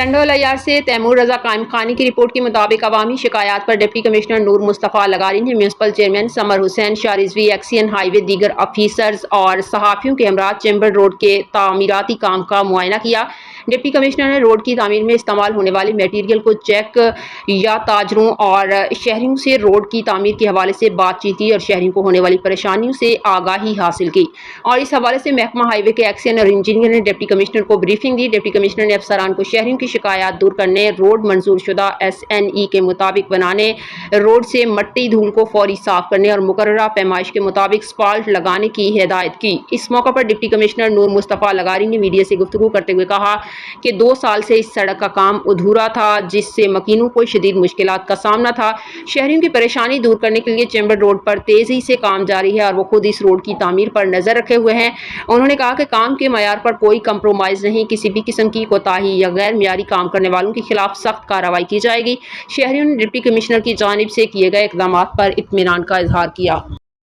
ٹنڈول ایار سے تیمور رضا قائم خانی کی رپورٹ کے مطابق عوامی شکایات پر ڈپٹی کمشنر نور مصطفیٰ لغاری نے میونسپل چیئرمین سمر حسین شاہ رضوی ایکسین ہائی وے دیگر افیسرز اور صحافیوں کے ہمراہ چیمبر روڈ کے تعمیراتی کام کا معائنہ کیا۔ ڈپٹی کمشنر نے روڈ کی تعمیر میں استعمال ہونے والے میٹیریل کو چیک یا تاجروں اور شہریوں سے روڈ کی تعمیر کے حوالے سے بات چیت کی اور شہریوں کو ہونے والی پریشانیوں سے آگاہی حاصل کی، اور اس حوالے سے محکمہ ہائی وے کے ایکسین اور انجینئر نے ڈپٹی کمشنر کو بریفنگ دی۔ ڈپٹی کمشنر نے افسران کو شہریوں کی شکایات دور کرنے، روڈ منظور شدہ SNE کے مطابق بنانے، روڈ سے مٹی دھول کو فوری صاف کرنے اور مقررہ پیمائش کے مطابق اسفالٹ لگانے کی ہدایت کی۔ اس موقع پر ڈپٹی کمشنر نور مصطفیٰ لغاری نے میڈیا سے گفتگو کرتے ہوئے کہا کہ 2 سال سے اس سڑک کا کام ادھورا تھا، جس سے مکینوں کو شدید مشکلات کا سامنا تھا۔ شہریوں کی پریشانی دور کرنے کے لیے چیمبر روڈ پر تیزی سے کام جاری ہے اور وہ خود اس روڈ کی تعمیر پر نظر رکھے ہوئے ہیں۔ انہوں نے کہا کہ کام کے معیار پر کوئی کمپرومائز نہیں، کسی بھی قسم کی کوتاہی یا غیر معیاری کام کرنے والوں کے خلاف سخت کارروائی کی جائے گی۔ شہریوں نے ڈپٹی کمشنر کی جانب سے کیے گئے اقدامات پر اطمینان کا اظہار کیا۔